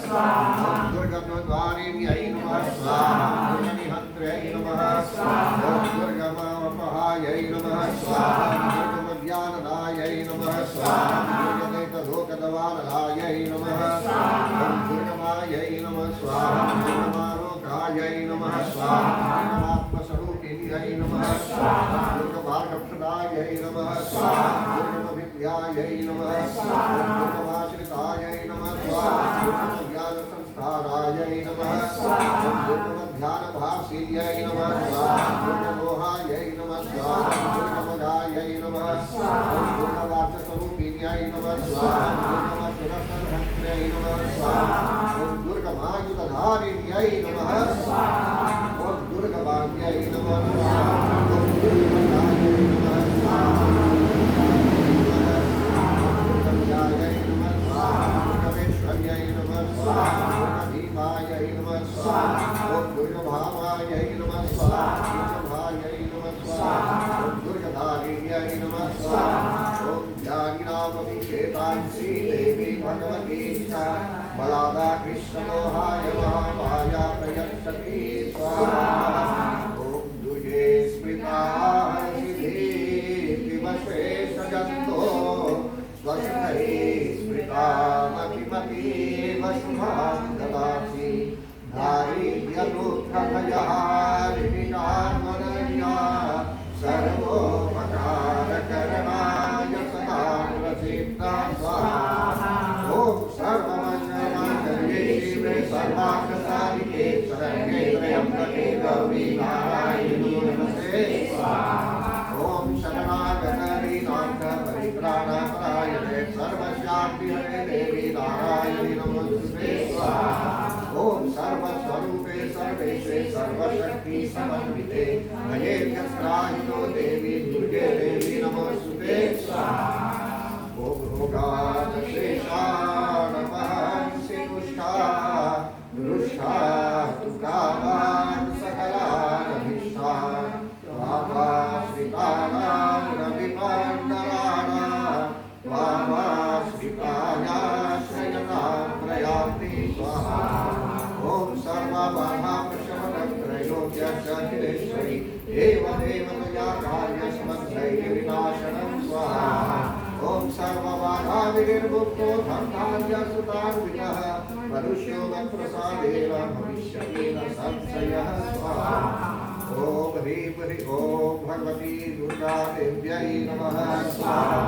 स्वाहा दुर्गद्वारिण्यै नमः स्वाहा दुर्गनिहन्त्र्यै नमः स्वाहा दुर्गमापहायै नमः स्वाहा दुर्गमज्ञानदायै नमः स्वाहा दुर्गदेकलोकदवानलायै नमः स्वाहा दुर्गमायै नमः स्वाहा दुर्गमारोगायै नमः स्वाहा दुर्गमात्मस्वरूपिण्यै नमः स्वाहा दुर्गमार्गप्रदायै नमः स्वाहा दुर्गमविद्यायै नमः स्वाहा दुर्गमाश्रितायै नमः स्वाहा दुर्गमज्ञानसंस्थानायै नमः स्वाहा दुर्गमध्यानभासिन्यै नमः स्वाहा दुर्गमोहायै नमः स्वाहा दुर्गमगायै नमः स्वाहा दुर्गवाचस्वरूपिण्यै नमः स्वाहा दुर्गमसुरसंहन्त्र्यै नमः स्वाहा दुर्गमायुधधारिण्यै नमः स्वाहा दुर्गभाग्यै नमः स्वाहा दुर्गमदायै नमः स्वाहा दुर्गमयायै नमः स्वाहा दुर्गमेश्वर्यै नमः स्वाहा दुर्गभीमायै नमः स्वाहा दुर्गभामायै नमः स्वाहा दुर्गभायै नमः स्वाहा दुर्गधारिण्यै नमः स्वाहा ओम ज्ञानिनामभिषेकां श्रीदेवी भगवती च बलादा कृष्णलोहाय महामाया प्रयच्छति स्वाहा ओम दुर्गे स्मृता सिद्धिर्विवशे सजन्तो स्वस्मै स्मृता मतिमतीव शुभां ददासि दारिद्र्यदुःखभयहारिणिकामनन्या सर्वोपकारकरणाय सदा प्रसिद्धा स्वाहा ओम सर्वमङ्गलमाङ्गल्ये शिवे सर्वार्थसाधिके शरण्ये त्र्यम्बके गौरी नारायणी नमस्ते स्वाहा ओम शरणागतरि नाथ परित्राणपरायणे सर्वशान्तिहरे देवी नारायणी नमस्ते स्वाहा ओम सर्वस्वरूपे सर्वेशे सर्वशक्ति समन्विते अजेभ्यस्त्राहितो देवी दुर्गे देवी नमोस्तुते स्वाहा ओम भोगादशेषाणमहंसि तुष्टा दृष्टा तु कामान् सकलानभीष्टान् त्वामाश्रितानां रविमण्डलानां त्वामाश्रितायाश्रयतां प्रयान्ति स्वाहा ओम सर्वबाधाप्रशमनत्रयोग्यश्चेश्वरी एवमेव तया कार्यस्मद्धैर्यविनाशनं स्वाहा ओम सर्वबाधाविनिर्मुक्तो धर्मार्यसुतान्वितः मनुष्यो मत्प्रसादेन भविष्यति न संशयः स्वाहा ओम ह्रीं ह्रीं ओम भगवती दुर्गा देव्यै नमः स्वाहा